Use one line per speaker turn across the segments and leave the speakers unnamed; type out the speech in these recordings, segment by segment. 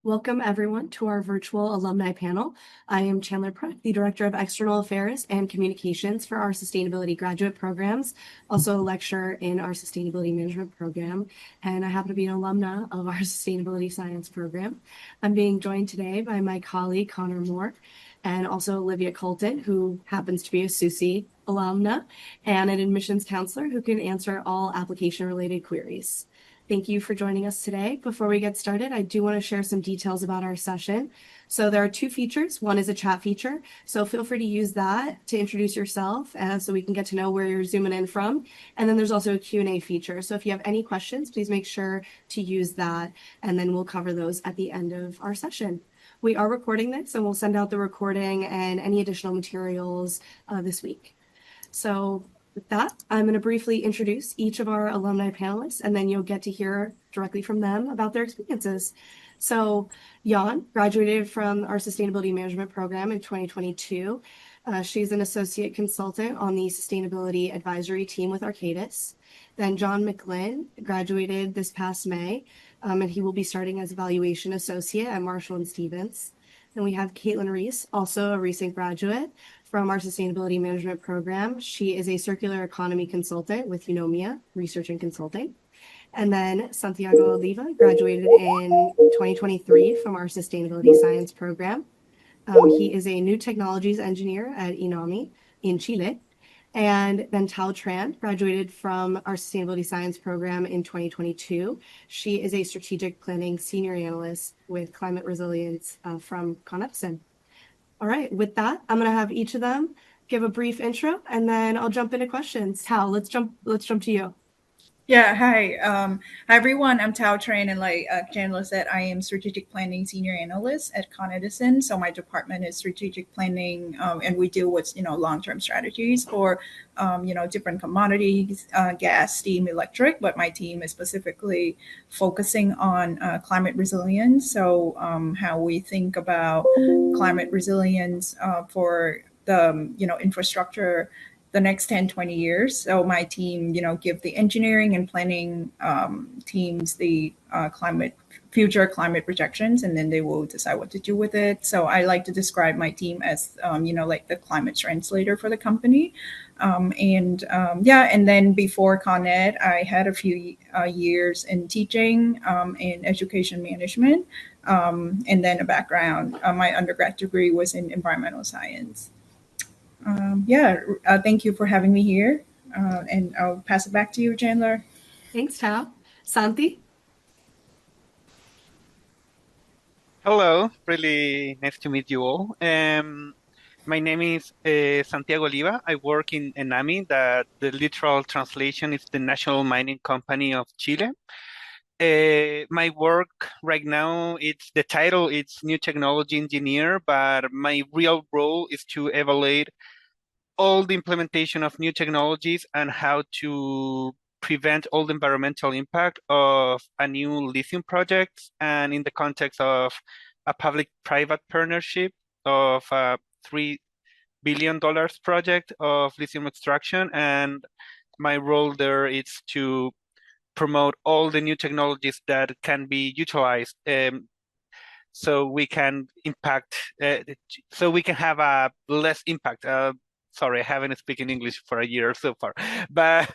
Welcome everyone to our virtual alumni panel. I am Chandler Precht, the Director of External Affairs and Communications for our Sustainability graduate programs, also a lecturer in our Sustainability Management program, and I happen to be an alumna of our Sustainability Science program. I'm being joined today by my colleague Connor Moore and also Olivia Colton, who happens to be a SUSE alumna and an admissions counselor who can answer all application-related queries. Thank you for joining us today. Before we get started, I do want to share some details about our session. So there are two features. One is a chat feature. So feel free to use that to introduce yourself so we can get to know where you're zooming in from. And then there's also a Q&A feature. So if you have any questions, please make sure to use that. And then we'll cover those at the end of our session. We are recording this and we'll send out the recording and any additional materials this week. So with that, I'm going to briefly introduce each of our alumni panelists, and then you'll get to hear directly from them about their experiences. So Jan graduated from our Sustainability Management program in 2022. She's an associate consultant on the Sustainability Advisory team with Arcadis. Then John McGlinn graduated this past May, and he will be starting as evaluation associate at Marshall & Stevens. Then we have Kaitlin Reese, also a recent graduate from our Sustainability Management program. She is a circular economy consultant with Eunomia, research and consulting. And then Santiago Oliva graduated in 2023 from our Sustainability Science program. He is a new technologies engineer at ENAMI in Chile. And then Tran graduated from our Sustainability Science program in 2022. She is a strategic planning senior analyst with climate resilience from Edison. All right, with that, I'm going to have each of them give a brief intro, and then I'll jump into questions. Thao, let's jump to you.
Yeah, hi. Hi, everyone. I'm Thao Tran, and like Chandler said, I am Strategic Planning Senior Analyst at Edison. So my department is Strategic Planning, and we deal with, long-term strategies for, different commodities, gas, steam, electric. But my team is specifically focusing on climate resilience. So how we think about climate resilience for the, infrastructure the next 10, 20 years. So my team, give the engineering and planning teams the future climate projections, and then they will decide what to do with it. So I like to describe my team as, like the climate translator for the company. And then before Con Ed, I had a few years in teaching and education management, and then a background. My undergrad degree was in environmental science. Thank you for having me here. And I'll pass it back to you, Chandler.
Thanks, Thao. Santi?
Hello, really nice to meet you all. My name is Santiago Oliva. I work in ENAMI, that the literal translation is the National Mining Company of Chile. My work right now, the title, it's New Technology Engineer, but my real role is to evaluate all the implementation of new technologies and how to prevent all the environmental impact of a new lithium project, and in the context of a public-private partnership of a $3 billion project of lithium extraction. And my role there is to promote all the new technologies that can be utilized so we can have a less impact. Sorry, I haven't spoken English for a year so far, but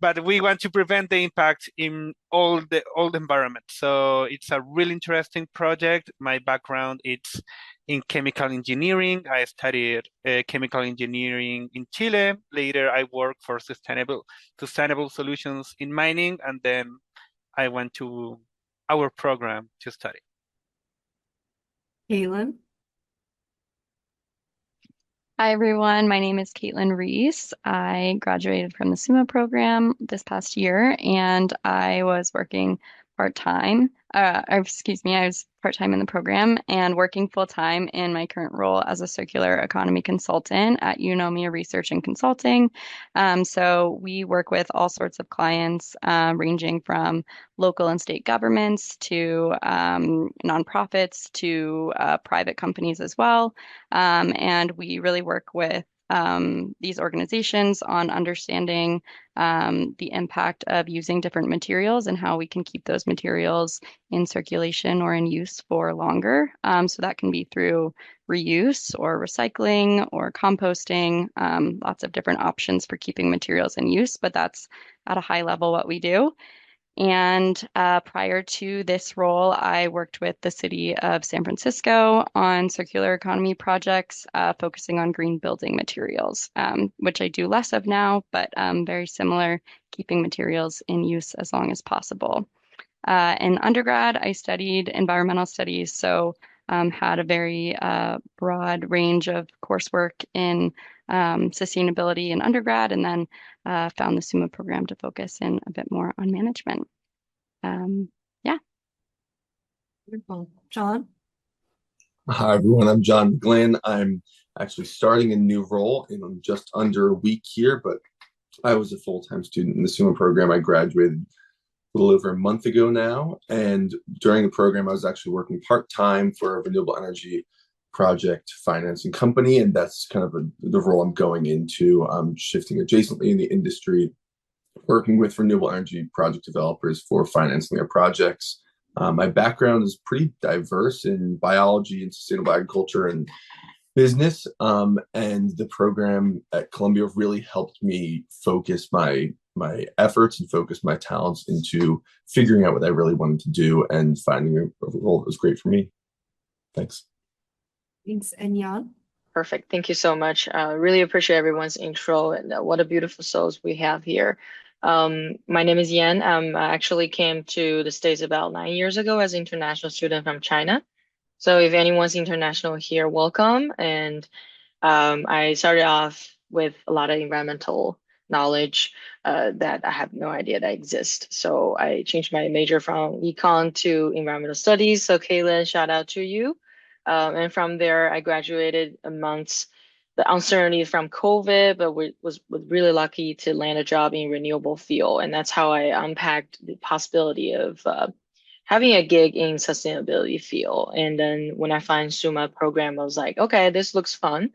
but we want to prevent the impact in all the environment. So it's a really interesting project. My background is in chemical engineering. I studied chemical engineering in Chile. Later, I worked for sustainable solutions in mining, and then I went to our program to study.
Kaitlin?
Hi, everyone. My name is Kaitlin Reese. I graduated from the SUMA program this past year, and I was working part-time. I was part-time in the program and working full-time in my current role as a circular economy consultant at Eunomia Research and Consulting. So we work with all sorts of clients, ranging from local and state governments to nonprofits to private companies as well. And we really work with these organizations on understanding the impact of using different materials and how we can keep those materials in circulation or in use for longer. So that can be through reuse or recycling or composting, lots of different options for keeping materials in use, but that's at a high level what we do. And prior to this role, I worked with the city of San Francisco on circular economy projects, focusing on green building materials, which I do less of now, but very similar, keeping materials in use as long as possible. In undergrad, I studied environmental studies, so had a very broad range of coursework in sustainability in undergrad, and then found the SUMA program to focus in a bit more on management. Yeah.
Wonderful. John?
Hi, everyone. I'm John McGlinn. I'm actually starting a new role in just under a week here, but I was a full-time student in the SUMA program. I graduated a little over a month ago now, and during the program, I was actually working part-time for a renewable energy project financing company, and that's kind of the role I'm going into. I'm shifting adjacently in the industry, working with renewable energy project developers for financing their projects. My background is pretty diverse in biology and sustainable agriculture and business, and the program at Columbia really helped me focus my efforts and focus my talents into figuring out what I really wanted to do and finding a role that was great for me. Thanks.
Thanks. And Jan?
Perfect. Thank you so much. Really appreciate everyone's intro and what a beautiful souls we have here. My name is Yan. I actually came to the States about 9 years ago as an international student from China. So if anyone's international here, welcome. And I started off with a lot of environmental knowledge that I have no idea that exists. So I changed my major from econ to environmental studies. So Kaitlin, shout out to you. And from there, I graduated amongst the uncertainty from COVID, but was really lucky to land a job in renewable field. And that's how I unpacked the possibility of having a gig in sustainability field. And then when I find SUMA program, I was like, okay, this looks fun.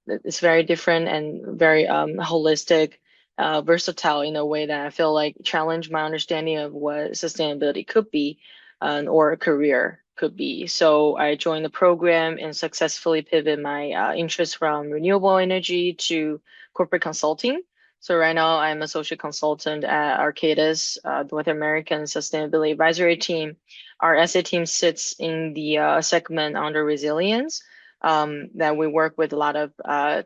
It's very different and very holistic, versatile in a way that I feel like challenge my understanding of what sustainability could be or a career could be. So I joined the program and successfully pivot my interest from renewable energy to corporate consulting. So right now I'm associate consultant at Arcadis, North American Sustainability Advisory Team. Our SA team sits in the segment under resilience. That we work with a lot of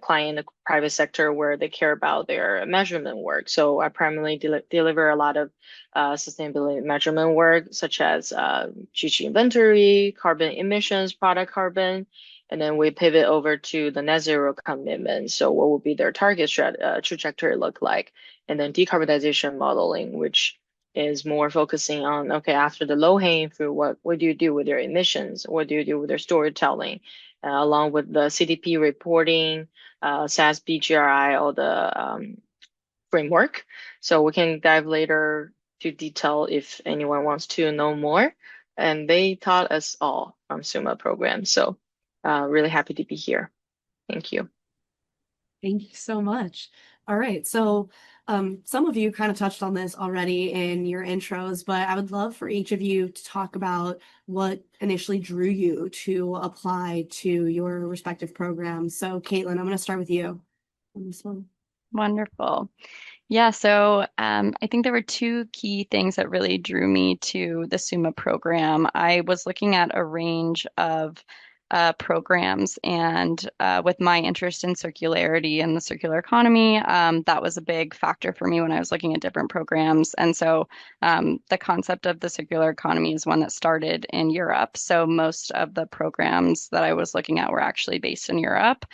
client in the private sector where they care about their measurement work. So I primarily deliver a lot of sustainability measurement work, such as GHG inventory, carbon emissions, product carbon, and then we pivot over to the net zero commitment. So what will be their target trajectory look like? And then decarbonization modeling, which is more focusing on, okay, after the low hanging fruit, what do you do with your emissions? What do you do with their storytelling? Along with the CDP reporting, SASB, GRI, all the framework. So we can dive later to detail if anyone wants to know more. And they taught us all from SUMA program. So really happy to be here. Thank you.
Thank you so much. All right. So some of you kind of touched on this already in your intros, but I would love for each of you to talk about what initially drew you to apply to your respective programs. So Kaitlin, I'm going to start with you on this one.
Wonderful. Yeah, so I think there were two key things that really drew me to the SUMA program. I was looking at a range of programs, and with my interest in circularity and the circular economy, that was a big factor for me when I was looking at different programs. And so the concept of the circular economy is one that started in Europe. So most of the programs that I was looking at were actually based in Europe.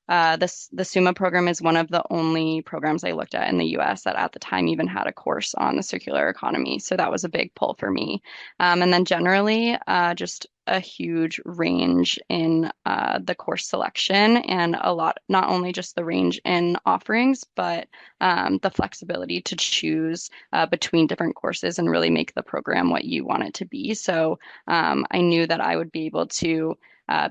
The SUMA program is one of the only programs I looked at in the US that at the time even had a course on the circular economy. So that was a big pull for me. And then generally, just a huge range in the course selection and a lot, not only just the range in offerings, but the flexibility to choose between different courses and really make the program what you want it to be. So I knew that I would be able to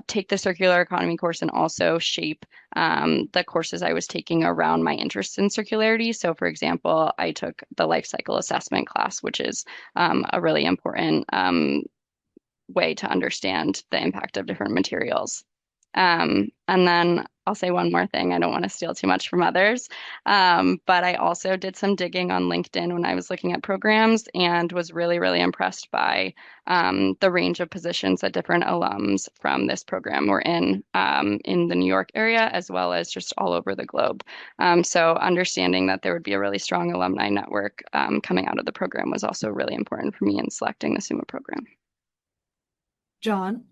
take the circular economy course and also shape the courses I was taking around my interest in circularity. So, for example, I took the life cycle assessment class, which is a really important way to understand the impact of different materials. And then I'll say one more thing. I don't want to steal too much from others. But I also did some digging on LinkedIn when I was looking at programs and was really, really impressed by the range of positions that different alums from this program were in the New York area, as well as just all over the globe. So understanding that there would be a really strong alumni network coming out of the program was also really important for me in selecting the SUMA program.
John?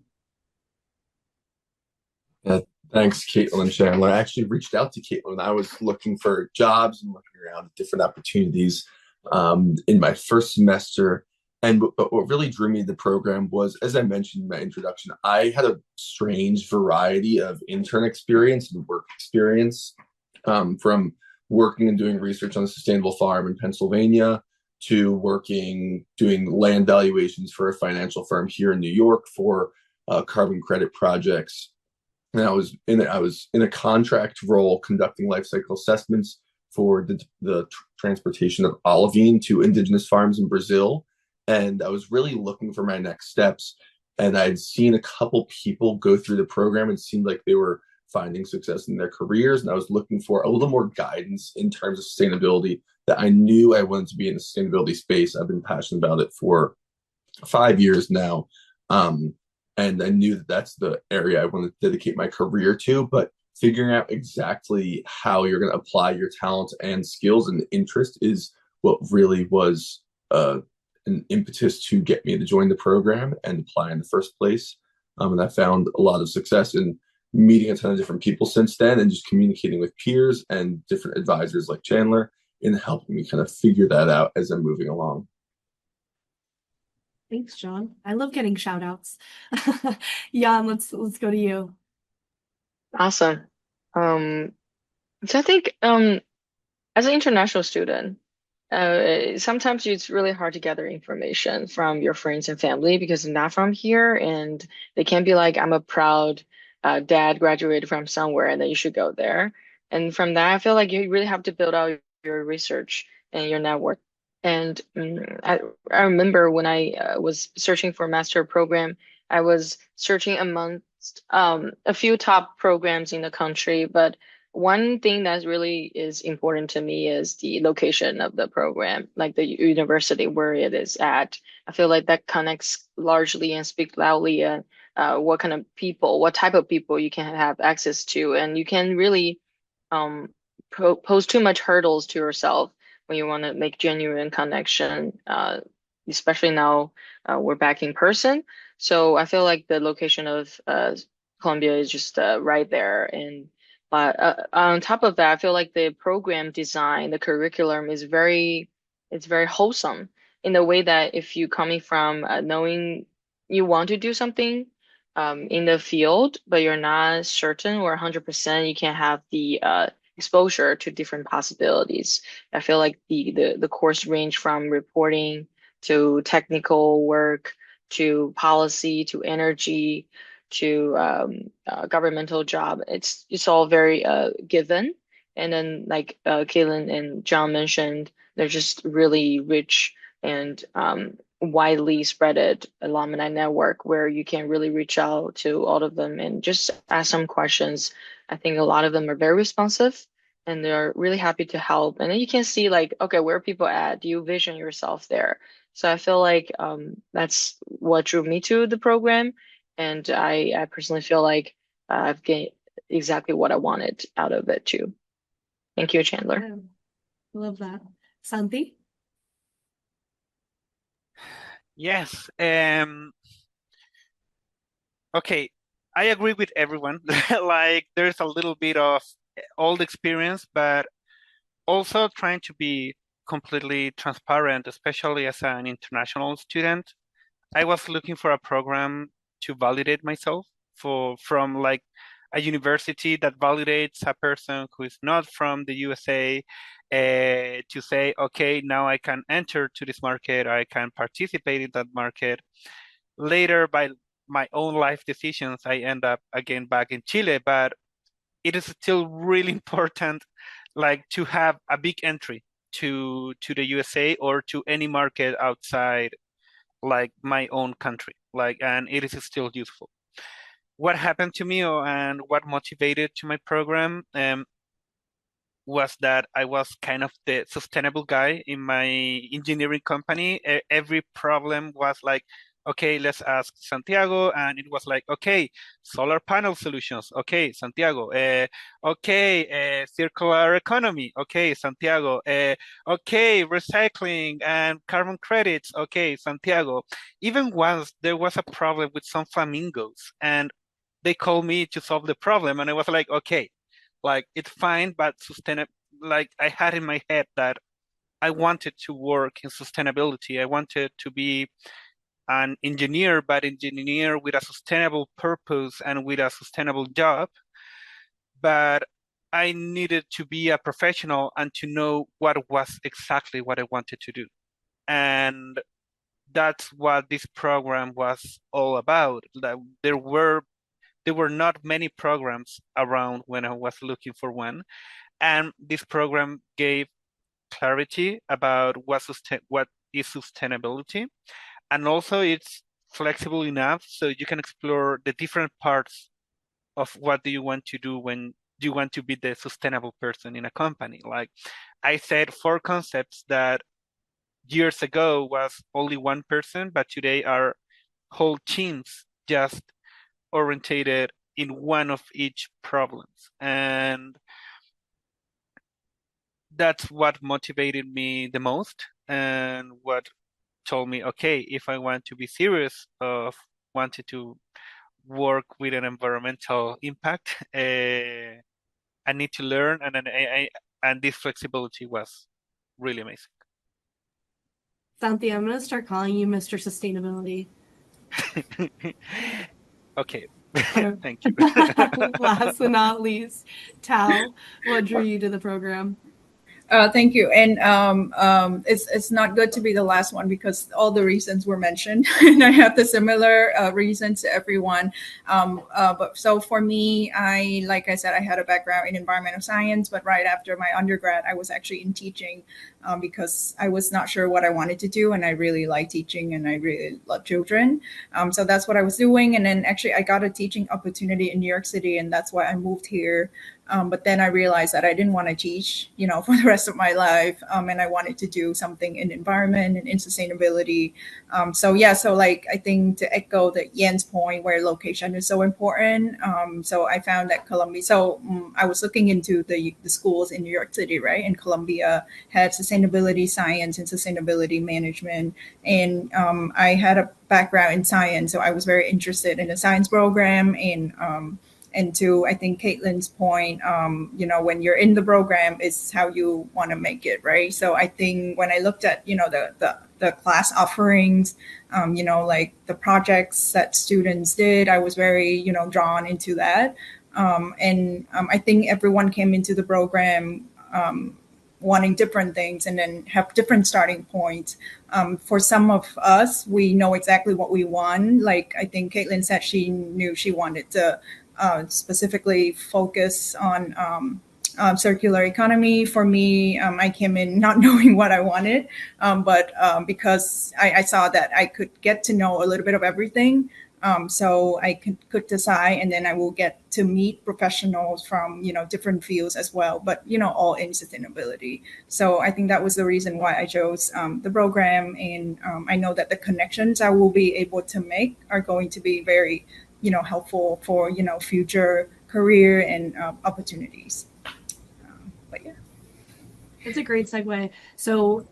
Thanks, Kaitlin and Chandler. I actually reached out to Kaitlin when I was looking for jobs and looking around at different opportunities in my first semester. And what really drew me to the program was, as I mentioned in my introduction, I had a strange variety of intern experience and work experience, from working and doing research on a sustainable farm in Pennsylvania to working doing land valuations for a financial firm here in New York for carbon credit projects. And I was in a contract role conducting life cycle assessments for the transportation of olivine to indigenous farms in Brazil. And I was really looking for my next steps. And I'd seen a couple people go through the program and seemed like they were finding success in their careers. And I was looking for a little more guidance in terms of sustainability, that I knew I wanted to be in the sustainability space. I've been passionate about it for 5 years now. And I knew that that's the area I wanted to dedicate my career to, but figuring out exactly how you're going to apply your talents and skills and interest is what really was an impetus to get me to join the program and apply in the first place. And I found a lot of success in meeting a ton of different people since then, and just communicating with peers and different advisors like Chandler in helping me kind of figure that out as I'm moving along.
Thanks, John. I love getting shout outs. Jan, let's go to you.
Awesome. So I think as an international student, sometimes it's really hard to gather information from your friends and family because they're not from here, and they can be like, I'm a proud dad, graduated from somewhere, and then you should go there. And from that, I feel like you really have to build out your research and your network. And I remember when I was searching for a master program, I was searching amongst a few top programs in the country, but one thing that really is important to me is the location of the program, like the university where it is at. I feel like that connects largely and speaks loudly and what kind of people, what type of people you can have access to, and you can really pose too much hurdles to yourself when you want to make genuine connection, especially now we're back in person. So I feel like the location of Columbia is just right there. And on top of that, I feel like the program design, the curriculum is it's very wholesome in the way that if you coming from knowing you want to do something in the field, but you're not certain or 100%, you can have the exposure to different possibilities. I feel like the course range from reporting to technical work to policy to energy to governmental job. It's all very given. And then like Kaitlin and John mentioned, they're just really rich and widely spreaded alumni network where you can really reach out to all of them and just ask some questions. I think a lot of them are very responsive and they're really happy to help. And then you can see like, okay, where are people at? Do you vision yourself there? So I feel like that's what drew me to the program. And I personally feel like I've gained exactly what I wanted out of it too. Thank you, Chandler.
Yeah, love that. Santi?
Yes. Okay, I agree with everyone. Like, there's a little bit of old experience, but also trying to be completely transparent, especially as an international student. I was looking for a program to validate myself from like a university that validates a person who is not from the USA, to say, okay, now I can enter to this market, I can participate in that market. Later, by my own life decisions, I end up again back in Chile, but it is still really important, like, to have a big entry to the USA or to any market outside, like, my own country, like, and it is still useful. What happened to me, and what motivated to my program, was that I was kind of the sustainable guy in my engineering company. Every problem was like, okay, let's ask Santiago. And it was like, okay, solar panel solutions. Okay, Santiago. Okay, circular economy. Okay, Santiago. Okay, recycling and carbon credits. Okay, Santiago. Even once there was a problem with some flamingos, and they called me to solve the problem. And I was like, okay, like, it's fine, but like, I had in my head that I wanted to work in sustainability. I wanted to be an engineer, but engineer with a sustainable purpose and with a sustainable job. But I needed to be a professional and to know what was exactly what I wanted to do. And that's what this program was all about. That there were not many programs around when I was looking for one. And this program gave clarity about what is sustainability. And also it's flexible enough so you can explore the different parts of what do you want to do when you want to be the sustainable person in a company. Like, I said 4 concepts that years ago was only one person, but today are whole teams just orientated in one of each problems. And that's what motivated me the most, and what told me, okay, if I want to be serious of wanting to work with an environmental impact, I need to learn, and then and this flexibility was really amazing.
Santi, I'm going to start calling you Mr. Sustainability.
Okay. Thank you.
Last but not least, Thao, what drew you to the program?
Thank you. And it's not good to be the last one because all the reasons were mentioned, and I have the similar reasons to everyone. But so for me, like I said, I had a background in environmental science, but right after my undergrad, I was actually in teaching because I was not sure what I wanted to do, and I really like teaching, and I really love children. So that's what I was doing, and then actually I got a teaching opportunity in New York City, and that's why I moved here. But then I realized that I didn't want to teach, for the rest of my life. And I wanted to do something in environment and in sustainability. So like, I think to echo the Yen's point where location is so important. So I found that Columbia, I was looking into the schools in New York City, right? And Columbia had sustainability science and sustainability management. And I had a background in science, so I was very interested in the science program. And to, I think, Kaitlin's point, when you're in the program, is how you want to make it, right? So I think when I looked at, the class offerings, like the projects that students did, I was very, drawn into that. I think everyone came into the program wanting different things and then have different starting points. For some of us, we know exactly what we want. Like, I think Kaitlin said she knew she wanted to specifically focus on circular economy. For me, I came in not knowing what I wanted, but because I saw that I could get to know a little bit of everything. So I could decide, and then I will get to meet professionals from, different fields as well, but, all in sustainability. So I think that was the reason why I chose the program. And I know that the connections I will be able to make are going to be very helpful for, future career and opportunities. But yeah.
That's a great segue. So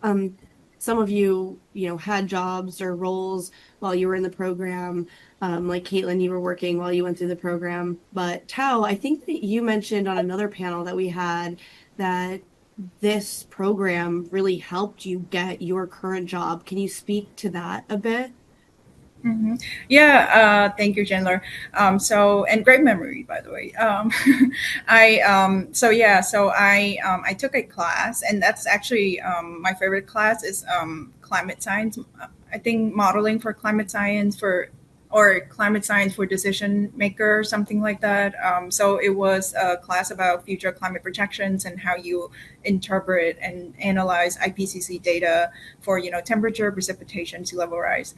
some of you, had jobs or roles while you were in the program. Like Kaitlin, you were working while you went through the program. But Thao, I think that you mentioned on another panel that we had that this program really helped you get your current job. Can you speak to that a bit?
Mm-hmm. Yeah, thank you, Chandler. And great memory, by the way. I took a class, and that's actually my favorite class is climate science. I think modeling for climate science for or climate science for decision maker, something like that. So it was a class about future climate projections and how you interpret and analyze IPCC data for, temperature, precipitation, sea level rise.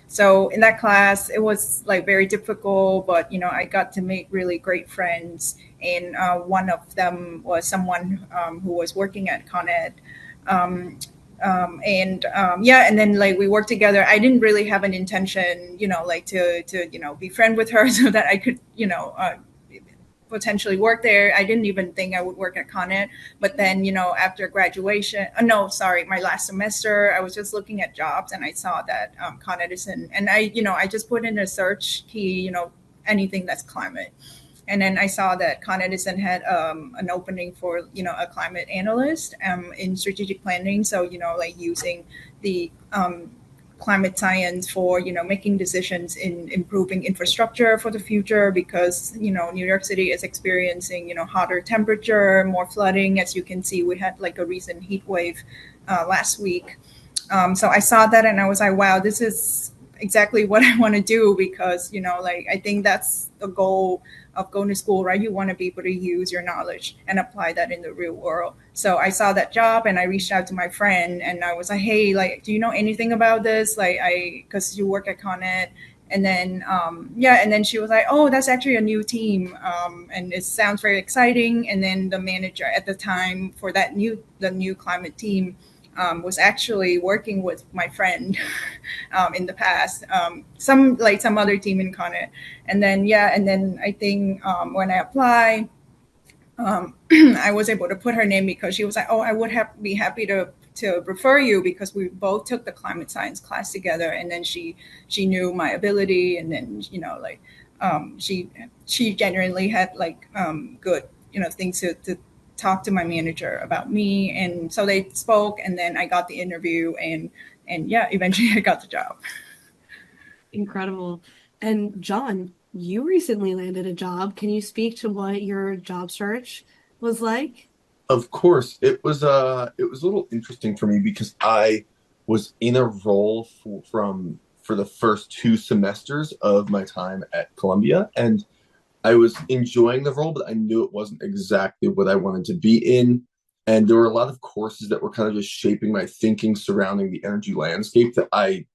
So in that class, it was like very difficult, but I got to make really great friends, and one of them was someone who was working at Con Ed. And then like we worked together. I didn't really have an intention, like to be friend with her so that I could, potentially work there. I didn't even think I would work at Con Ed. But then, after graduation, no, sorry, my last semester, I was just looking at jobs and I saw that Con Edison, and I just put in a search key, anything that's climate. And then I saw that Con Edison had an opening for, a climate analyst in strategic planning. So, like using the climate science for, making decisions in improving infrastructure for the future, because, New York City is experiencing, hotter temperature, more flooding. As you can see, we had like a recent heat wave last week. So I saw that and I was like, wow, this is exactly what I want to do, because, like, I think that's the goal of going to school, right? You want to be able to use your knowledge and apply that in the real world. So I saw that job and I reached out to my friend and I was like, hey, like, do you know anything about this? Like, because you work at Con Ed. And then, and then she was like, oh, that's actually a new team. And it sounds very exciting. And then the manager at the time for the new climate team was actually working with my friend in the past, some other team in Con Ed. And then I think when I applied, I was able to put her name because she was like, oh, I would be happy to refer you, because we both took the climate science class together. And then she knew my ability, and then she genuinely had like good things to talk to my manager about me. And so they spoke, and then I got the interview, and eventually I got the job.
Incredible. And John, you recently landed a job. Can you speak to what your job search was like?
Of course, it was a little interesting for me because I was in a role for the first 2 semesters of my time at Columbia, and I was enjoying the role, but I knew it wasn't exactly what I wanted to be in. And there were a lot of courses that were kind of just shaping my thinking surrounding the energy landscape that I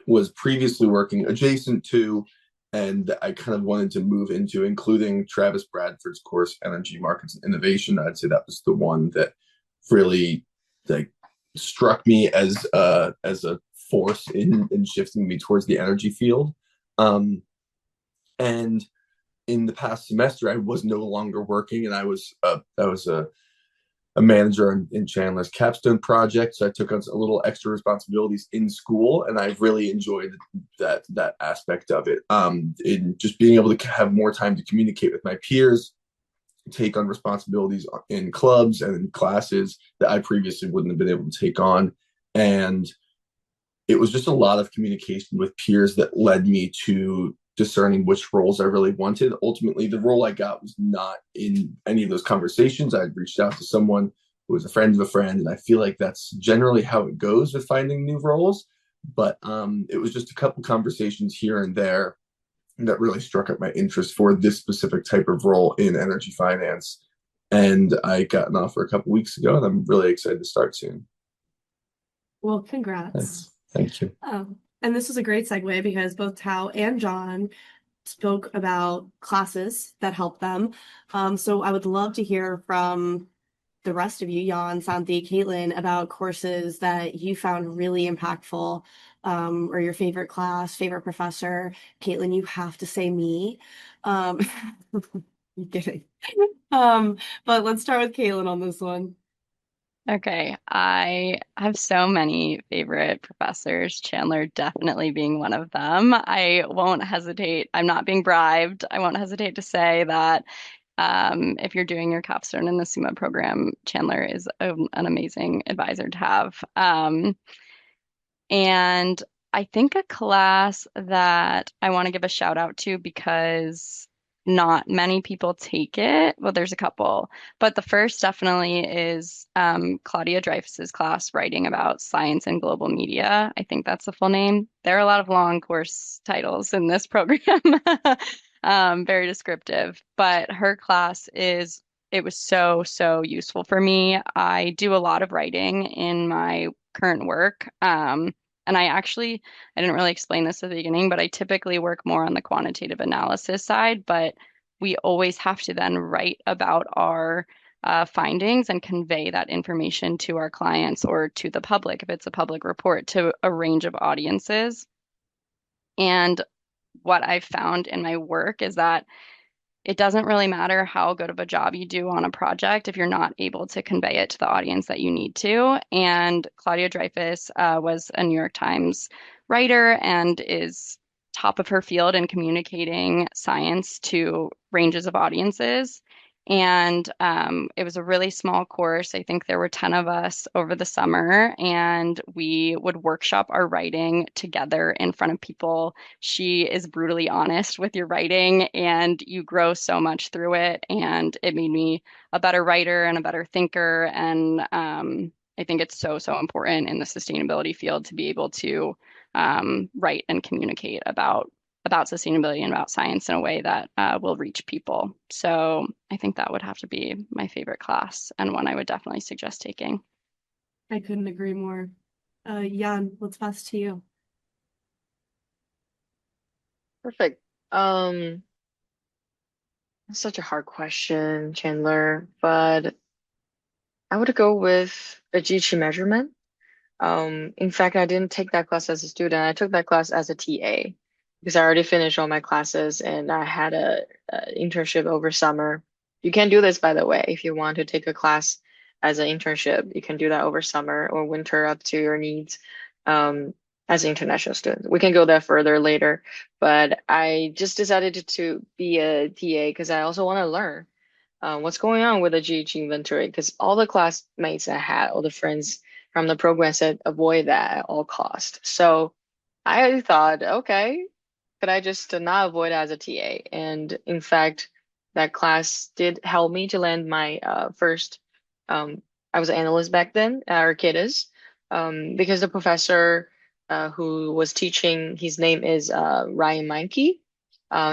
was previously working adjacent to, and that I kind of wanted to move into, including Travis Bradford's course, Energy Markets and Innovation. I'd say that was the one that really like struck me as a force in shifting me towards the energy field. And in the past semester, I was no longer working, and I was a manager in Chandler's capstone project. So I took on a little extra responsibilities in school, and I really enjoyed that aspect of it. In just being able to have more time to communicate with my peers, take on responsibilities in clubs and in classes that I previously wouldn't have been able to take on. And it was just a lot of communication with peers that led me to discerning which roles I really wanted. Ultimately, the role I got was not in any of those conversations. I'd reached out to someone who was a friend of a friend, and I feel like that's generally how it goes with finding new roles. But it was just a couple conversations here and there that really struck up my interest for this specific type of role in energy finance. And I got an offer a couple weeks ago, and I'm really excited to start soon.
Well, congrats.
Thanks. Thank you.
And this is a great segue because both Thao and John spoke about classes that help them. So I would love to hear from the rest of you, Jan, Santi, Kaitlin, about courses that you found really impactful, or your favorite class, favorite professor. Kaitlin, you have to say me. I'm kidding. But let's start with Kaitlin on this one.
Okay, I have so many favorite professors, Chandler definitely being one of them. I won't hesitate, I'm not being bribed. I won't hesitate to say that if you're doing your capstone in the SUMA program, Chandler is an amazing advisor to have. And I think a class that I want to give a shout out to because not many people take it. Well, there's a couple, but the first definitely is Claudia Dreyfus's class, writing about science and global media. I think that's the full name. There are a lot of long course titles in this program, very descriptive, but her class is, it was so, so useful for me. I do a lot of writing in my current work. And I didn't really explain this at the beginning, but I typically work more on the quantitative analysis side, but we always have to then write about our findings and convey that information to our clients or to the public if it's a public report, to a range of audiences. And what I've found in my work is that it doesn't really matter how good of a job you do on a project if you're not able to convey it to the audience that you need to. And Claudia Dreyfus was a New York Times writer and is top of her field in communicating science to ranges of audiences. And it was a really small course. I think there were 10 of us over the summer, and we would workshop our writing together in front of people. She is brutally honest with your writing, and you grow so much through it. And it made me a better writer and a better thinker. And I think it's so, so important in the sustainability field to be able to write and communicate about sustainability and about science in a way that will reach people. So I think that would have to be my favorite class and one I would definitely suggest taking.
I couldn't agree more. Jan, let's pass to you.
Perfect. Such a hard question, Chandler, but I would go with a GC measurement. In fact, I didn't take that class as a student. I took that class as a TA because I already finished all my classes and I had a internship over summer. You can do this, by the way, if you want to take a class as an internship. You can do that over summer or winter up to your needs as an international student. We can go there further later, but I just decided to be a TA because I also want to learn what's going on with the GHG inventory, because all the classmates I had, all the friends from the program said avoid that at all cost. So I thought, okay, could I just not avoid as a TA? And in fact, that class did help me to land my first, I was an analyst back then at Arcadis, because the professor who was teaching, his name is Ryan Meinke.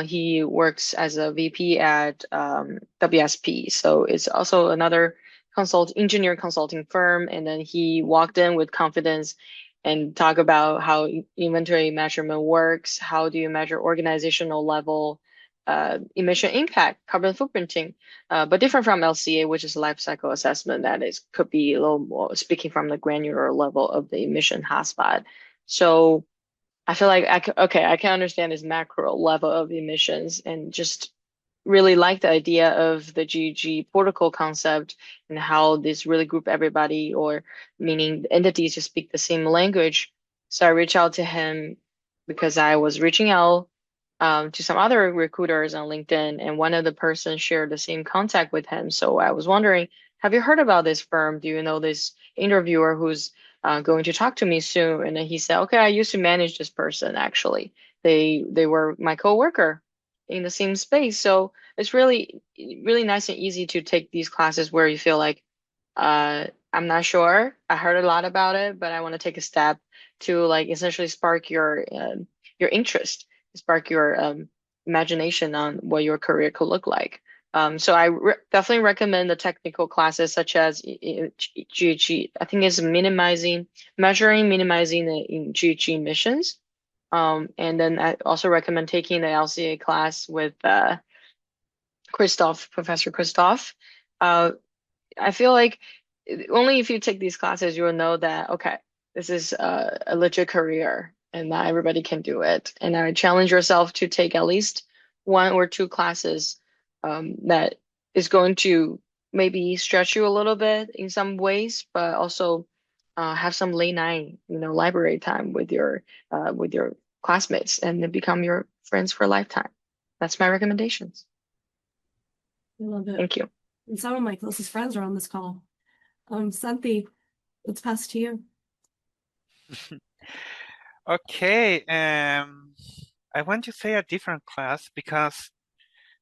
He works as a VP at WSP. So it's also another engineer consulting firm. And then he walked in with confidence and talk about how inventory measurement works. How do you measure organizational level emission impact, carbon footprinting, but different from LCA, which is life cycle assessment. That is could be a little more speaking from the granular level of the emission hotspot. So I feel like I can understand this macro level of emissions and just really like the idea of the GG protocol concept and how this really group everybody, or meaning entities to speak the same language. So I reached out to him because I was reaching out to some other recruiters on LinkedIn, and one of the persons shared the same contact with him. So I was wondering, have you heard about this firm? Do you know this interviewer who's going to talk to me soon? And then he said, okay, I used to manage this person actually. They were my coworker in the same space. So it's really, really nice and easy to take these classes where you feel like, I'm not sure. I heard a lot about it, but I want to take a step to like essentially spark your interest, spark your imagination on what your career could look like. So I definitely recommend the technical classes such as GHG. I think it's minimizing the GHG emissions. And then I also recommend taking the LCA class with Professor Christoph. I feel like only if you take these classes, you will know that, okay, this is a legit career and not everybody can do it. And I challenge yourself to take at least 1 or 2 classes that is going to maybe stretch you a little bit in some ways, but also have some late night, library time with your classmates and then become your friends for a lifetime. That's my recommendations.
I love it.
Thank you.
And some of my closest friends are on this call. Santi, let's pass to you.
Okay, I want to say a different class because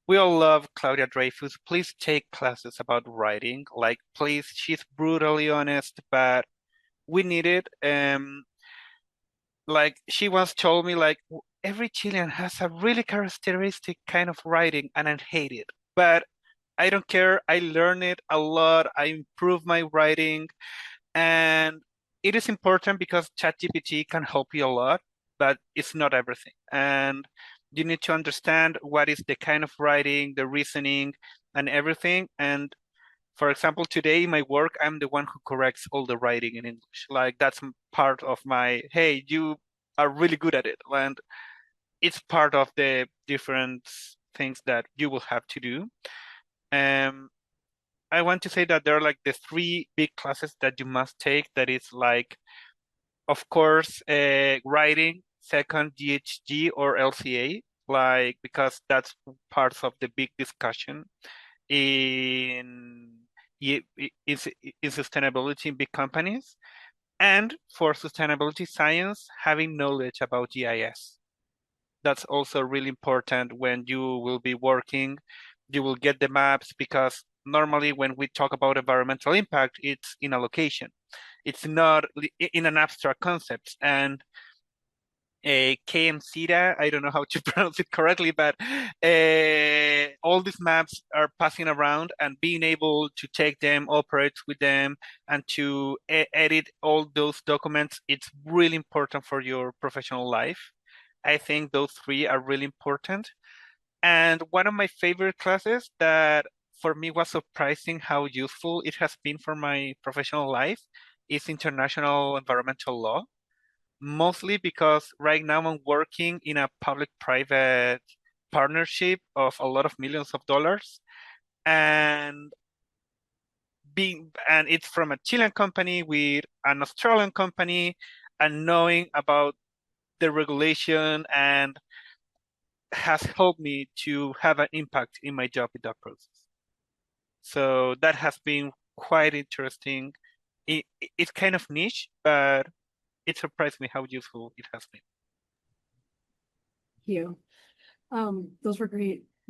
we all love Claudia Dreyfus. Please take classes about writing. Like, please, she's brutally honest, but we need it. Like she once told me, like every Chilean has a really characteristic kind of writing, and I hate it. But I don't care. I learn it a lot. I improve my writing, and it is important because ChatGPT can help you a lot, but it's not everything. And you need to understand what is the kind of writing, the reasoning, and everything. And for example, today in my work, I'm the one who corrects all the writing in English. Like that's part of my, hey, you are really good at it. And it's part of the different things that you will have to do. I want to say that there are like the three big classes that you must take. That is like, of course, writing, second DHG or LCA, like because that's parts of the big discussion in in sustainability in big companies, and for sustainability science, having knowledge about GIS. That's also really important when you will be working. You will get the maps because normally when we talk about environmental impact, it's in a location. It's not in an abstract concept. And a KMCDA, I don't know how to pronounce it correctly, but all these maps are passing around, and being able to take them, operate with them, and to edit all those documents, it's really important for your professional life. I think those three are really important. And one of my favorite classes that for me was surprising how useful it has been for my professional life is international environmental law, mostly because right now I'm working in a public-private partnership of a lot of millions of dollars, and it's from a Chilean company with an Australian company, and knowing about the regulation and has helped me to have an impact in my job in that process. So that has been quite interesting. It's kind of niche, but it surprised me how useful it has been.
Thank you. Those were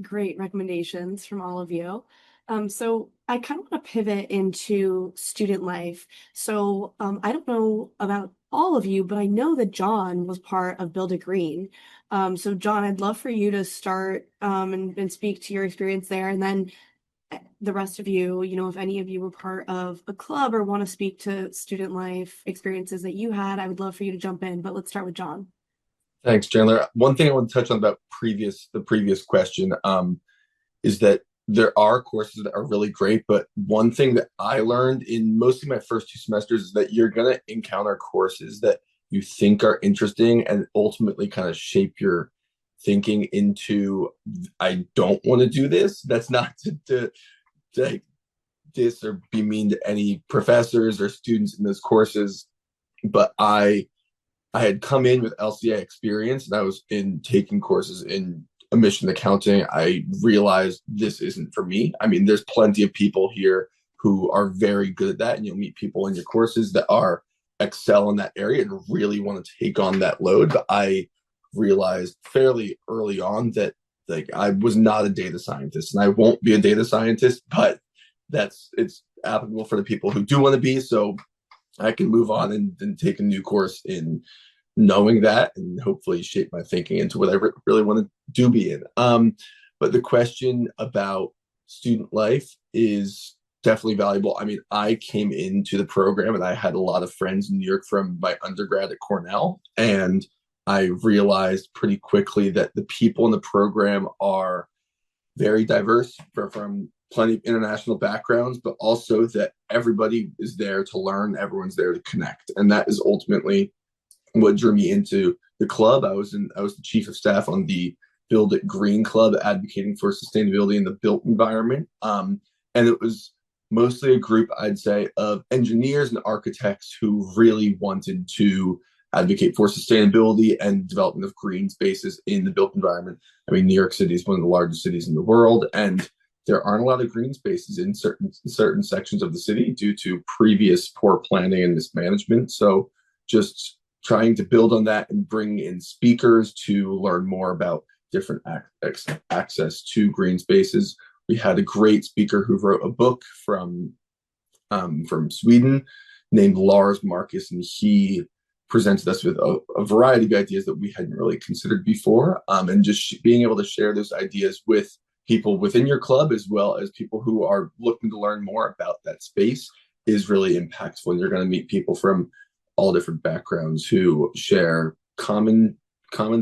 great recommendations from all of you. So I kind of want to pivot into student life. So I don't know about all of you, but I know that John was part of Build a Green. So John, I'd love for you to start and speak to your experience there, and then the rest of you, if any of you were part of a club or want to speak to student life experiences that you had, I would love for you to jump in, but let's start with John.
Thanks, Chandler. One thing I want to touch on about the previous question is that there are courses that are really great, but one thing that I learned in mostly my first 2 semesters is that you're going to encounter courses that you think are interesting and ultimately kind of shape your thinking into, I don't want to do this. That's not to diss or be mean to any professors or students in those courses, but I had come in with LCA experience, and I was taking courses in emission accounting. I realized this isn't for me. I mean, there's plenty of people here who are very good at that, and you'll meet people in your courses that excel in that area and really want to take on that load. But I realized fairly early on that I was not a data scientist, and I won't be a data scientist, but it's applicable for the people who do want to be. So I can move on and take a new course in knowing that, and hopefully shape my thinking into what I really want to be in. But the question about student life is definitely valuable. I mean, I came into the program and I had a lot of friends in New York from my undergrad at Cornell, and I realized pretty quickly that the people in the program are very diverse from plenty of international backgrounds, but also that everybody is there to learn, everyone's there to connect. And that is ultimately what drew me into the club. I was the chief of staff on the Build It Green Club, advocating for sustainability in the built environment. And it was mostly a group, I'd say, of engineers and architects who really wanted to advocate for sustainability and development of green spaces in the built environment. I mean, New York City is one of the largest cities in the world, and there aren't a lot of green spaces in certain sections of the city due to previous poor planning and mismanagement. So just trying to build on that and bring in speakers to learn more about different access to green spaces. We had a great speaker who wrote a book from Sweden named Lars Marcus, and he presented us with a variety of ideas that we hadn't really considered before, and just being able to share those ideas with people within your club as well as people who are looking to learn more about that space is really impactful. And you're going to meet people from all different backgrounds who share common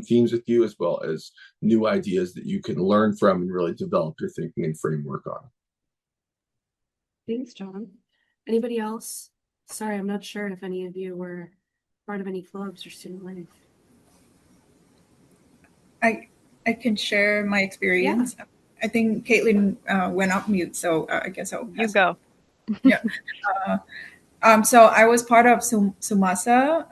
themes with you, as well as new ideas that you can learn from and really develop your thinking and framework on.
Thanks, John. Anybody else? Sorry, I'm not sure if any of you were part of any clubs or student life.
I can share my experience. Yeah. I think Kaitlin went off mute, so I guess I'll
you go.
Yeah. So I was part of SUMASA,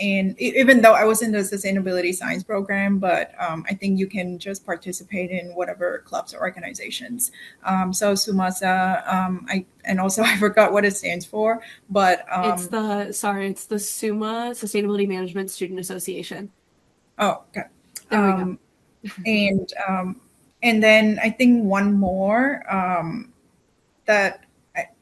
and even though I was in the Sustainability Science program, but I think you can just participate in whatever clubs or organizations. So SUMASA, and also I forgot what it stands for, but
it's the SUMA, Sustainability Management Student Association.
Oh, okay.
There we go.
And then I think one more that.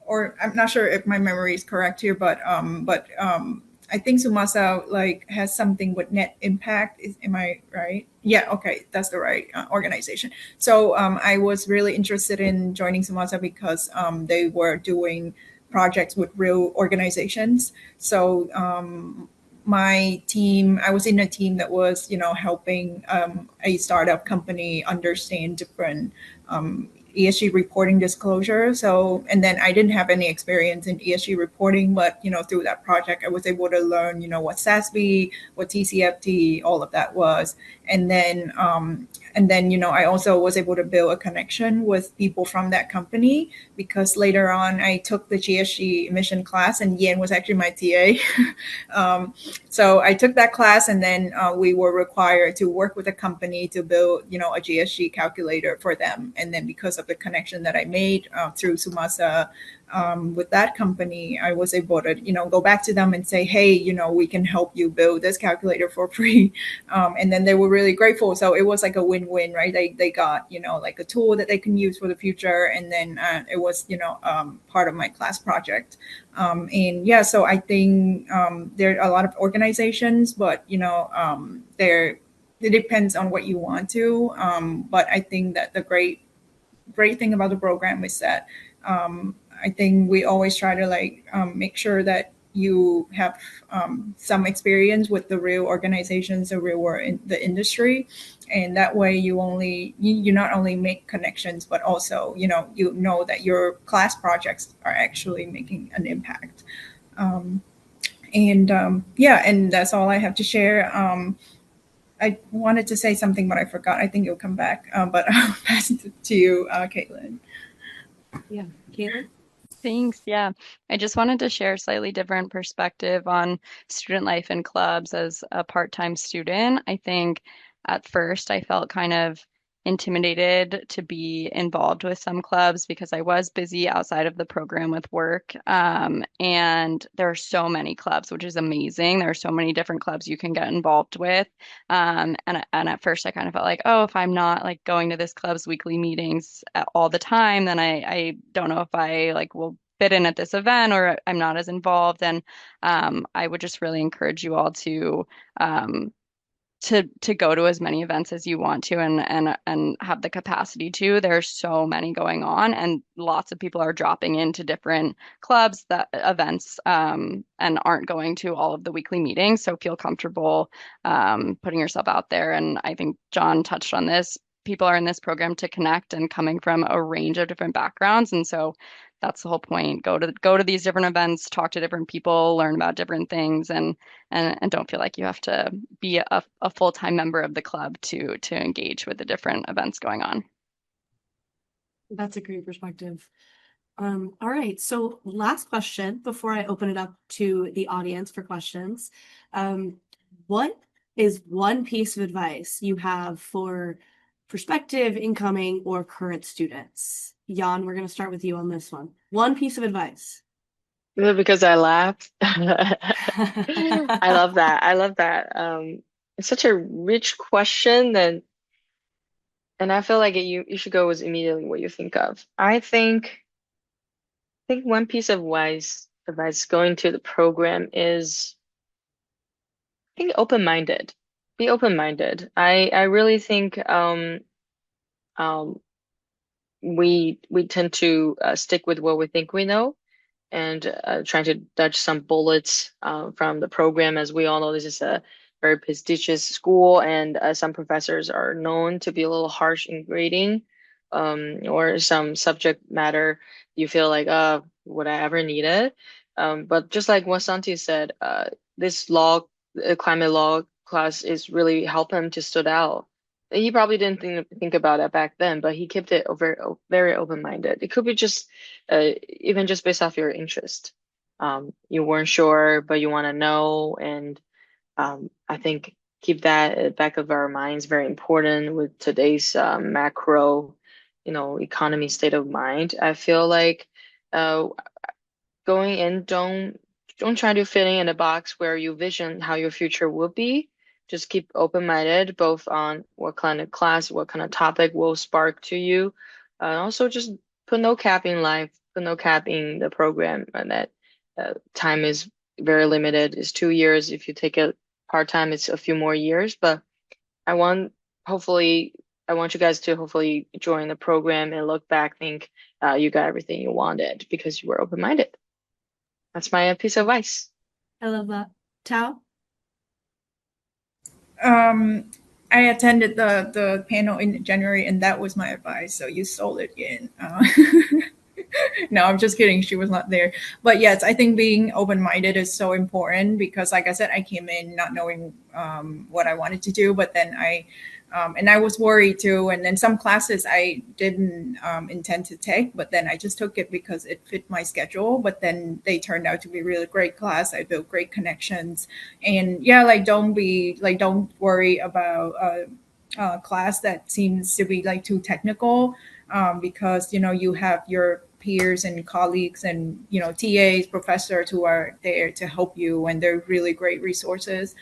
Or I'm not sure if my memory is correct here, but I think SUMASA has something with net impact. Am I right? Yeah, okay, that's the right organization. So I was really interested in joining SUMASA because they were doing projects with real organizations. So my team, I was in a team that was, helping a startup company understand different ESG reporting disclosure. So, and then I didn't have any experience in ESG reporting, but, through that project, I was able to learn, what SASB, what TCFD, all of that was. And then, I also was able to build a connection with people from that company because later on I took the GSG emission class and Yen was actually my TA. So I took that class and then we were required to work with a company to build, a GSG calculator for them. And then because of the connection that I made through SUMASA with that company, I was able to, go back to them and say, hey, we can help you build this calculator for free. And then they were really grateful. So it was like a win-win, right? They got, like a tool that they can use for the future. And then it was, part of my class project. And yeah, so I think there are a lot of organizations, but, it depends on what you want to. But I think that the great thing about the program is that I think we always try to make sure that you have some experience with the real organizations, the real world in the industry, and that way you not only make connections, but also you know that your class projects are actually making an impact. And that's all I have to share. I wanted to say something, but I forgot. I think it'll come back. But I'll pass it to you, Kaitlin.
Yeah, Kaitlin?
Thanks. Yeah. I just wanted to share a slightly different perspective on student life and clubs as a part-time student. I think at first I felt kind of intimidated to be involved with some clubs because I was busy outside of the program with work. And there are so many clubs, which is amazing. There are so many different clubs you can get involved with. And at first I kind of felt like, oh, if I'm not going to this club's weekly meetings all the time, then I don't know if I will fit in at this event or I'm not as involved. And I would just really encourage you all to go to as many events as you want to and have the capacity to. There's so many going on and lots of people are dropping into different clubs, events, and aren't going to all of the weekly meetings. So feel comfortable putting yourself out there. And I think John touched on this. People are in this program to connect and coming from a range of different backgrounds. And so that's the whole point. Go to these different events, talk to different people, learn about different things, and don't feel like you have to be a full-time member of the club to engage with the different events going on.
That's a great perspective. All right. So last question before I open it up to the audience for questions. What is one piece of advice you have for prospective, incoming, or current students? Jan, we're going to start with you on this one. One piece of advice.
Because I laughed. I love that. It's such a rich question, and and I feel like you should go with immediately what you think of. I think one piece of advice going to the program is I think open-minded. Be open-minded. I really think um we tend to stick with what we think we know and trying to dodge some bullets from the program. As we all know, this is a very prestigious school, and some professors are known to be a little harsh in grading, or some subject matter you feel like, would I ever need it? But just like what Santi said, this climate law class is really help him to stood out. He probably didn't think about it back then, but he kept it very open-minded. It could be just even just based off your interest. You weren't sure, but you want to know, and I think keep that at the back of our minds very important with today's macro, economy state of mind. I feel like uh, going in, don't try to fit in a box where you vision how your future will be. Just keep open-minded, both on what kind of class, what kind of topic will spark to you. Also, just put no cap in life, put no cap in the program, and that time is very limited. It's 2 years. If you take it part-time, it's a few more years. But I want, hopefully, I want you guys to hopefully join the program and look back, think you got everything you wanted because you were open-minded. That's my piece of advice.
I love that. Thao?
I attended the panel in January, and that was my advice. So you sold it in. No, I'm just kidding. She was not there. But yes, I think being open-minded is so important because, like I said, I came in not knowing what I wanted to do, but then and I was worried too. And then some classes I didn't intend to take, but then I just took it because it fit my schedule. But then they turned out to be really great class. I built great connections, and yeah, don't worry about class that seems to be like too technical, because you have your peers and colleagues and TAs, professors who are there to help you, and they're really great resources.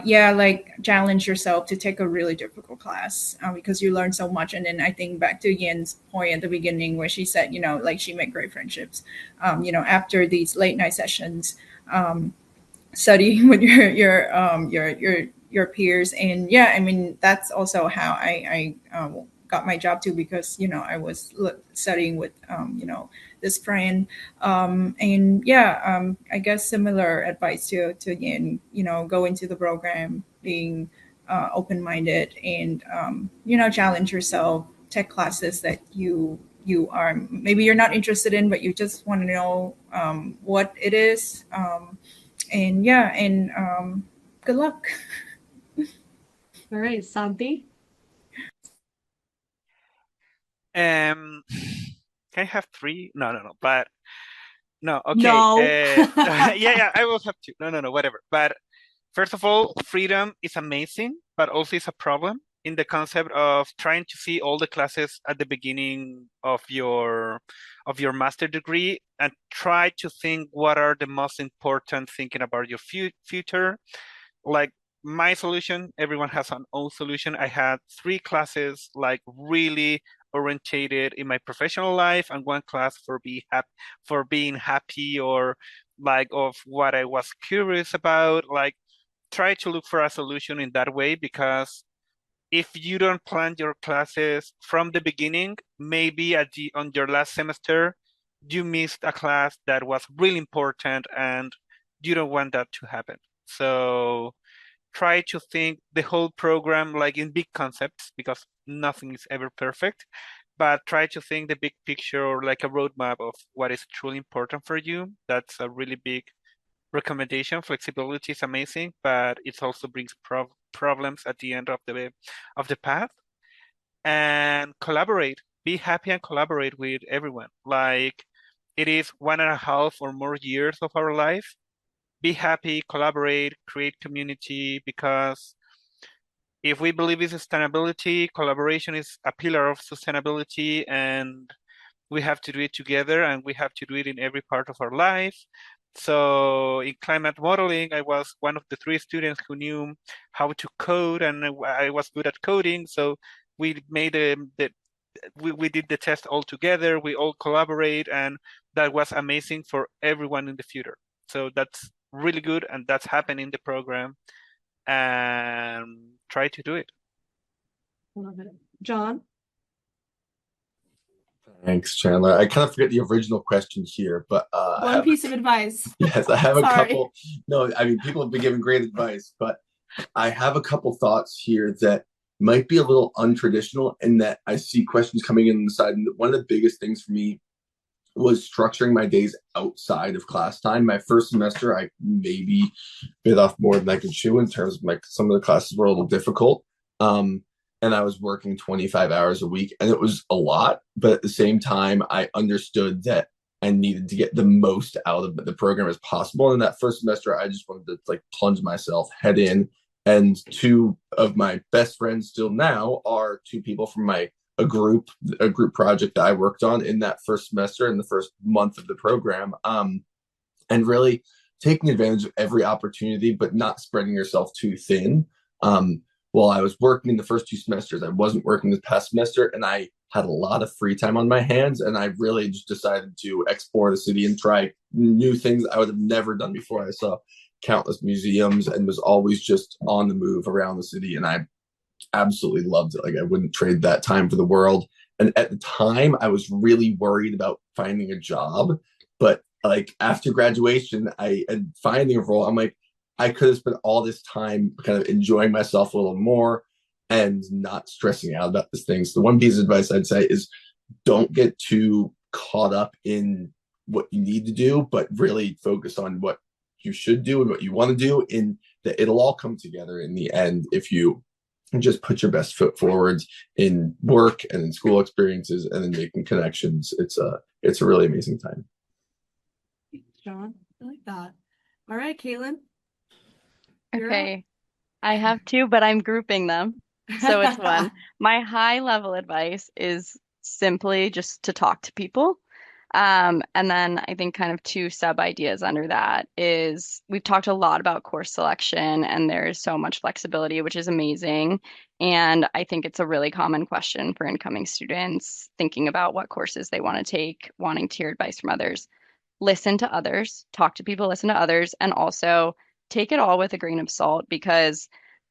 Yeah, challenge yourself to take a really difficult class, because you learn so much. And then I think back to Yen's point at the beginning where she said, she made great friendships, after these late night sessions, studying with your peers. And yeah, I mean, that's also how I got my job too, because I was studying with this friend, and yeah, I guess similar advice to Yin, go into the program being open-minded, and challenge yourself, take classes that you are maybe you're not interested in, but you just want to know what it is, and yeah, and good luck.
All right, Santi?
Can I have three? No, but no, okay.
No.
Yeah, I will have two. No, whatever. But first of all, freedom is amazing, but also is a problem in the concept of trying to see all the classes at the beginning of your master degree and try to think what are the most important thinking about your future. Like my solution, everyone has an own solution. I had 3 classes like really orientated in my professional life, and 1 class for being happy, or like of what I was curious about. Like try to look for a solution in that way, because if you don't plan your classes from the beginning, maybe on your last semester you missed a class that was really important, and you don't want that to happen. So try to think the whole program like in big concepts, because nothing is ever perfect, but try to think the big picture, or like a roadmap of what is truly important for you. That's a really big recommendation. Flexibility is amazing, but it also brings problems at the end of the path. And collaborate. Be happy and collaborate with everyone. Like it is 1.5 or more years of our life. Be happy, collaborate, create community, because if we believe in sustainability, collaboration is a pillar of sustainability, and we have to do it together, and we have to do it in every part of our life. So in climate modeling, I was one of the 3 students who knew how to code, and I was good at coding. So we made we did the test all together. We all collaborate, and that was amazing for everyone in the future. So that's really good, and that's happening in the program. And try to do it.
Love it. John?
Thanks, Chandler. I kind of forget the original question here, but
One piece of advice.
yes, I have a
Sorry.
couple. No, I mean, people have been giving great advice, but I have a couple thoughts here that might be a little untraditional, in that I see questions coming in on the side. And one of the biggest things for me was structuring my days outside of class time. My first semester, I maybe bit off more than I could chew in terms of some of the classes were a little difficult. And I was working 25 hours a week, and it was a lot. But at the same time, I understood that I needed to get the most out of the program as possible. And in that first semester, I just wanted to like plunge myself head in. And 2 of my best friends still now are 2 people from a group project that I worked on in that first semester, in the first month of the program. And really taking advantage of every opportunity, but not spreading yourself too thin. While I was working in the first 2 semesters, I wasn't working this past semester, and I had a lot of free time on my hands, and I really just decided to explore the city and try new things I would have never done before. I saw countless museums and was always just on the move around the city, and I absolutely loved it. Like, I wouldn't trade that time for the world. And at the time, I was really worried about finding a job, but like after graduation, and finding a role, I'm like, I could have spent all this time kind of enjoying myself a little more and not stressing out about this thing. So the one piece of advice I'd say is don't get too caught up in what you need to do, but really focus on what you should do and what you want to do, in that it'll all come together in the end if you just put your best foot forwards in work and in school experiences and then making connections. It's a really amazing time.
John, I like that. All right, Kaitlin.
Okay, I have 2, but I'm grouping them. So it's 1. My high level advice is simply just to talk to people. And then I think kind of 2 sub ideas under that is we've talked a lot about course selection, and there's so much flexibility, which is amazing. And I think it's a really common question for incoming students thinking about what courses they want to take, wanting to hear advice from others. Listen to others, talk to people, listen to others, and also take it all with a grain of salt, because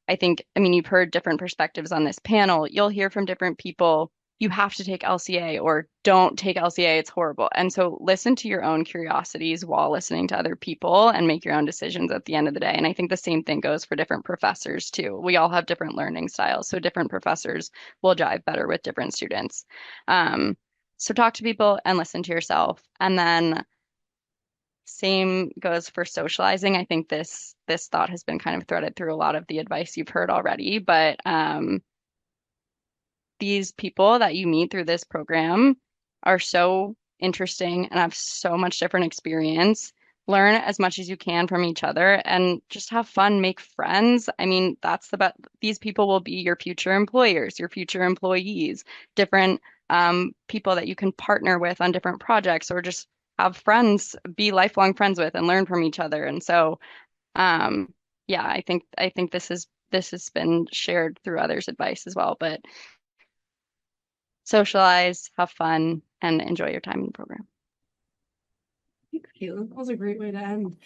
I mean, you've heard different perspectives on this panel. You'll hear from different people, you have to take LCA or don't take LCA, it's horrible. And so listen to your own curiosities while listening to other people and make your own decisions at the end of the day. And I think the same thing goes for different professors too. We all have different learning styles, so different professors will jive better with different students. So talk to people and listen to yourself. And then same goes for socializing. I think this thought has been kind of threaded through a lot of the advice you've heard already, but these people that you meet through this program are so interesting and have so much different experience. Learn as much as you can from each other and just have fun, make friends. I mean, that's the best. These people will be your future employers, your future employees, different people that you can partner with on different projects, or just have friends, be lifelong friends with, and learn from each other. And so, yeah, I think this has been shared through others' advice as well. But socialize, have fun, and enjoy your time in the program.
Thanks, Kaitlin. That was a great way to end.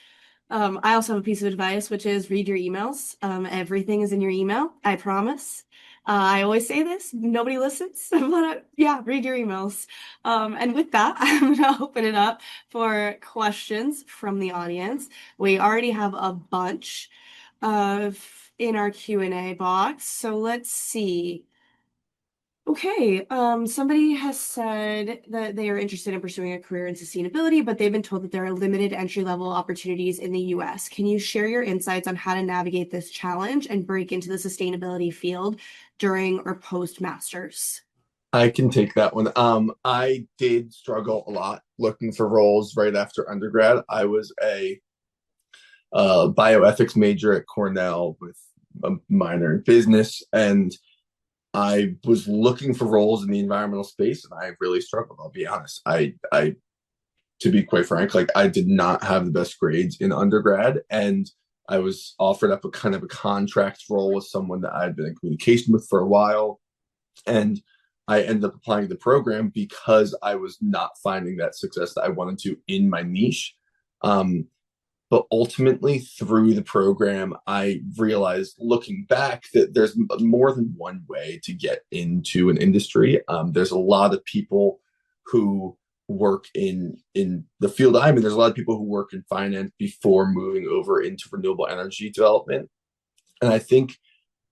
I also have a piece of advice, which is read your emails. Everything is in your email, I promise. I always say this, nobody listens, but yeah, read your emails. And with that, I'm going to open it up for questions from the audience. We already have a bunch in our Q&A box, so let's see. Okay, somebody has said that they are interested in pursuing a career in sustainability, but they've been told that there are limited entry-level opportunities in the US. Can you share your insights on how to navigate this challenge and break into the sustainability field during or post-masters?
I can take that one. I did struggle a lot looking for roles right after undergrad. I was a bioethics major at Cornell with a minor in business, and I was looking for roles in the environmental space, and I really struggled. I'll be honest. I to be quite frank, like I did not have the best grades in undergrad, and I was offered up a kind of a contract role with someone that I had been in communication with for a while. And I ended up applying to the program because I was not finding that success that I wanted to in my niche. But ultimately, through the program, I realized looking back that there's more than one way to get into an industry. There's a lot of people who work in the field I'm in. There's a lot of people who work in finance before moving over into renewable energy development. And I think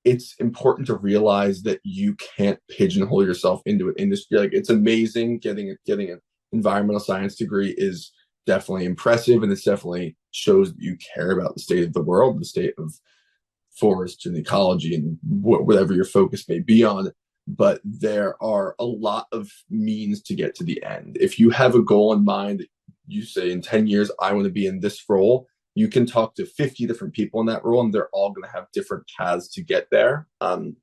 it's important to realize that you can't pigeonhole yourself into an industry. Like, it's amazing getting an environmental science degree is definitely impressive, and it's definitely shows that you care about the state of the world, the state of forests and ecology, and whatever your focus may be on. But there are a lot of means to get to the end. If you have a goal in mind, you say in 10 years I want to be in this role, you can talk to 50 different people in that role, and they're all going to have different paths to get there. And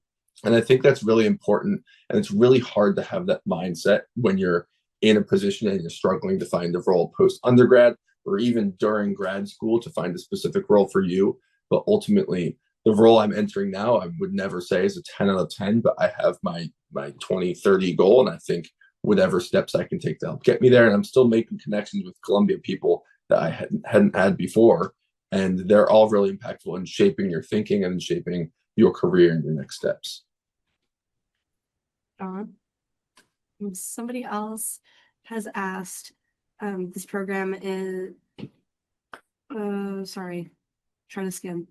I think that's really important. And it's really hard to have that mindset when you're in a position and you're struggling to find a role post undergrad or even during grad school to find a specific role for you. But ultimately, the role I'm entering now, I would never say is a 10 out of 10, but I have my 2030 goal. And I think whatever steps I can take to help get me there. And I'm still making connections with Columbia people that I hadn't had before. And they're all really impactful in shaping your thinking and shaping your career and your next steps.
Somebody else has asked, this program is, sorry, trying to skim.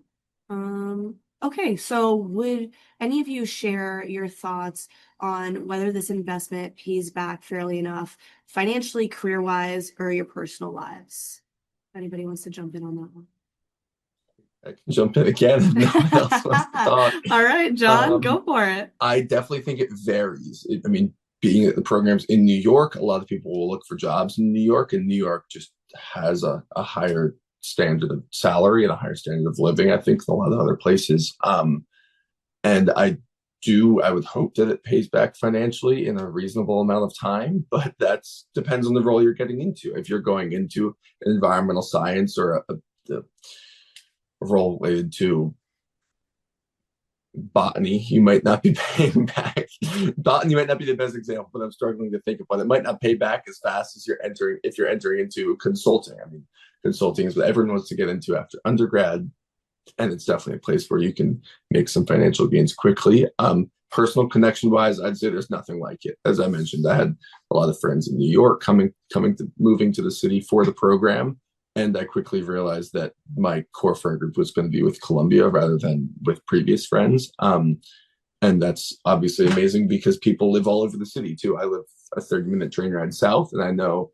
Okay, so would any of you share your thoughts on whether this investment pays back fairly enough financially, career-wise, or your personal lives? If anybody wants to jump in on that one.
I can jump in again if no one else wants to talk.
All right, John, go for it.
I definitely think it varies. I mean, being at the programs in New York, a lot of people will look for jobs in New York, and New York just has a higher standard of salary and a higher standard of living, I think, than a lot of other places. And I would hope that it pays back financially in a reasonable amount of time, but that depends on the role you're getting into. If you're going into an environmental science or a role related to botany, you might not be paying back. Botany might not be the best example, but I'm struggling to think of one. It might not pay back as fast as if you're entering into consulting. I mean, consulting is what everyone wants to get into after undergrad, and it's definitely a place where you can make some financial gains quickly. Personal connection wise, I'd say there's nothing like it. As I mentioned, I had a lot of friends in New York moving to the city for the program. And I quickly realized that my core friend group was going to be with Columbia rather than with previous friends. And that's obviously amazing because people live all over the city too. I live a 30-minute train ride south, and I know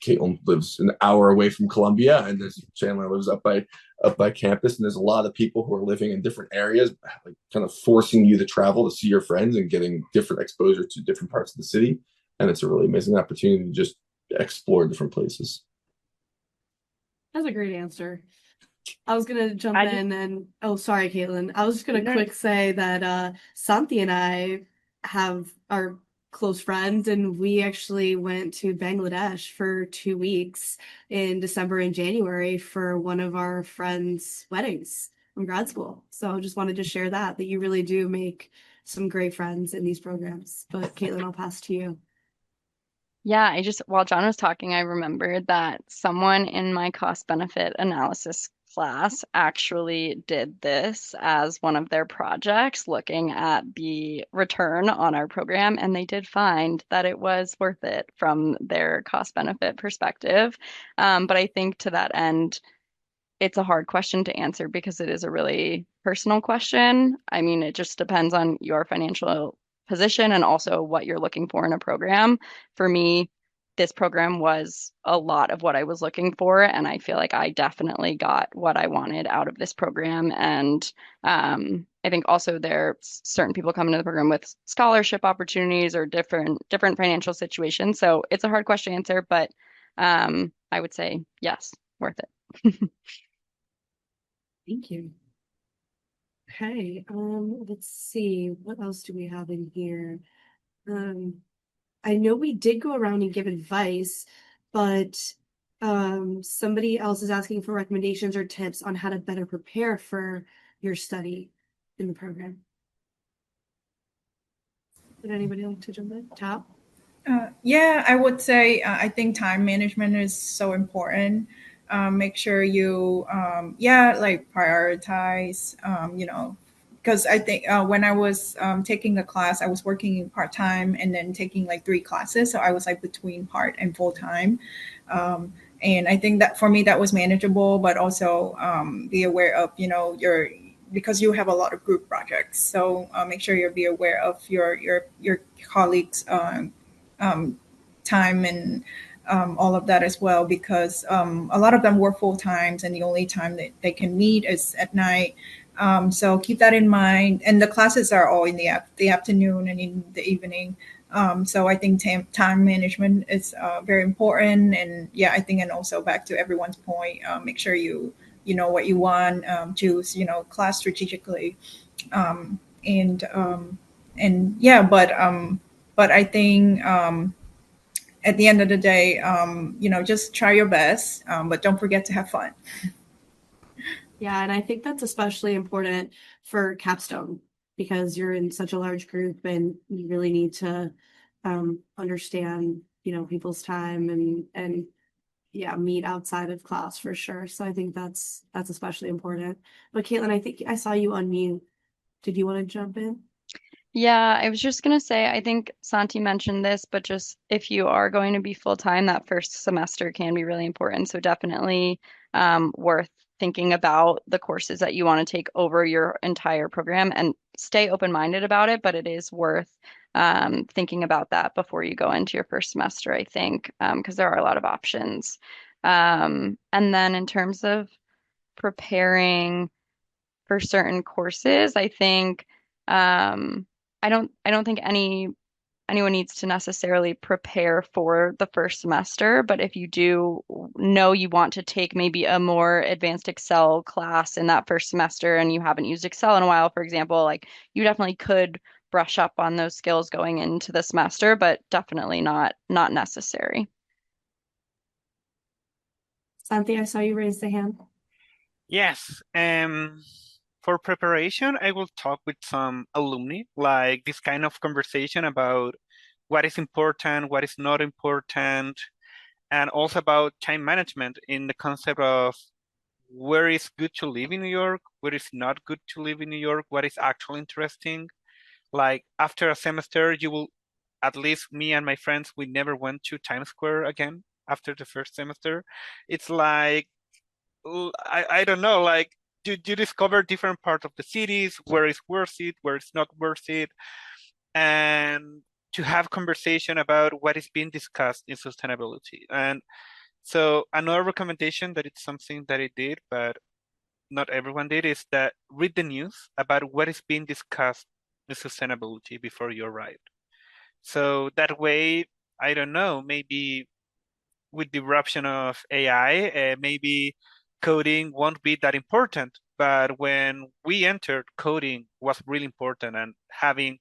Kaitlin lives an hour away from Columbia, and there's Chandler lives up by campus, and there's a lot of people who are living in different areas, like kind of forcing you to travel to see your friends and getting different exposure to different parts of the city. And it's a really amazing opportunity to just explore different places.
That's a great answer. I was gonna jump in and sorry, Kaitlin. I was just gonna quick say that Santi and I are close friends, and we actually went to Bangladesh for 2 weeks in December and January for one of our friends' weddings from grad school. So I just wanted to share that you really do make some great friends in these programs. But Kaitlin, I'll pass to you.
Yeah, while John was talking, I remembered that someone in my cost benefit analysis class actually did this as one of their projects, looking at the return on our program, and they did find that it was worth it from their cost benefit perspective. But I think to that end, it's a hard question to answer because it is a really personal question. I mean, it just depends on your financial position and also what you're looking for in a program. For me, this program was a lot of what I was looking for, and I feel like I definitely got what I wanted out of this program. And I think also there certain people come into the program with scholarship opportunities or different financial situations. So it's a hard question to answer, but I would say yes, worth it.
Thank you. Okay, let's see, what else do we have in here? I know we did go around and give advice but somebody else is asking for recommendations or tips on how to better prepare for your study in the program. Would anybody like to jump in? Thao?
Yeah, I would say I think time management is so important. Make sure you, like prioritize, because I think when I was taking a class, I was working part time and then taking like 3 classes. So I was like between part and full time. And I think that for me, that was manageable, but also be aware of, because you have a lot of group projects. So make sure you be aware of your colleagues' um, time and all of that as well, because a lot of them work full times and the only time that they can meet is at night. So keep that in mind. And the classes are all in the afternoon and in the evening. So I think time management is very important. And yeah, I think, and also back to everyone's point, make sure you know what you want, choose, class strategically. And yeah, but I think at the end of the day, just try your best, but don't forget to have fun.
Yeah, and I think that's especially important for capstone because you're in such a large group and you really need to understand, people's time and yeah, meet outside of class for sure. So I think that's especially important. But Kaitlin, I think I saw you unmute. Did you want to jump in?
Yeah, I was just gonna say, I think Santi mentioned this, but just if you are going to be full time, that first semester can be really important. So definitely worth thinking about the courses that you want to take over your entire program and stay open-minded about it, but it is worth thinking about that before you go into your first semester, I think, because there are a lot of options. And then in terms of preparing for certain courses, I think I don't think anyone needs to necessarily prepare for the first semester, but if you do know you want to take maybe a more advanced Excel class in that first semester and you haven't used Excel in a while, for example, like you definitely could brush up on those skills going into the semester, but definitely not necessary.
Santi, I saw you raise the hand.
Yes. For preparation, I will talk with some alumni, like this kind of conversation about what is important, what is not important, and also about time management in the concept of where is good to live in New York, where is not good to live in New York, what is actually interesting. Like after a semester, you will, at least me and my friends, we never went to Times Square again after the first semester. It's like, I don't know, like you discover different parts of the cities, where is worth it, where it's not worth it, and to have conversation about what is being discussed in sustainability. And so another recommendation that it's something that I did, but not everyone did, is that read the news about what is being discussed in sustainability before you arrive. So that way, I don't know, maybe with the eruption of AI, maybe coding won't be that important. But when we entered, coding was really important, and having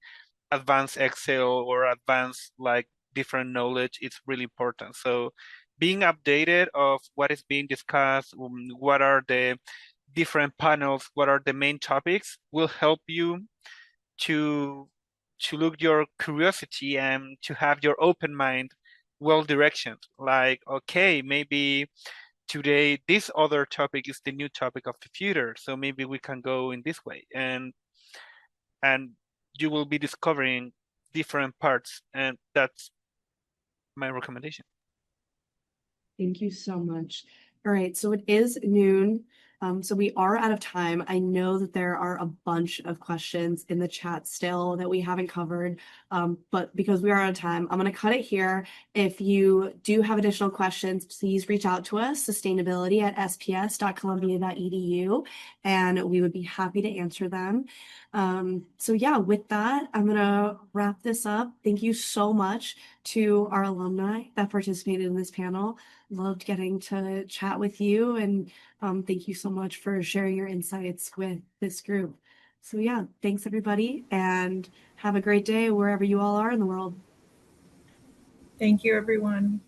advanced Excel or advanced like different knowledge, it's really important. So being updated of what is being discussed, what are the different panels, what are the main topics, will help you to look your curiosity and to have your open mind well directioned. Like, okay, maybe today this other topic is the new topic of the future, so maybe we can go in this way, and you will be discovering different parts, and that's my recommendation.
Thank you so much. All right, so it is noon. So we are out of time. I know that there are a bunch of questions in the chat still that we haven't covered, but because we are out of time, I'm going to cut it here. If you do have additional questions, please reach out to us, sustainability@sps.columbia.edu, and we would be happy to answer them. So yeah, with that, I'm going to wrap this up. Thank you so much to our alumni that participated in this panel. Loved getting to chat with you, and thank you so much for sharing your insights with this group. So yeah, thanks everybody, and have a great day wherever you all are in the world.
Thank you, everyone.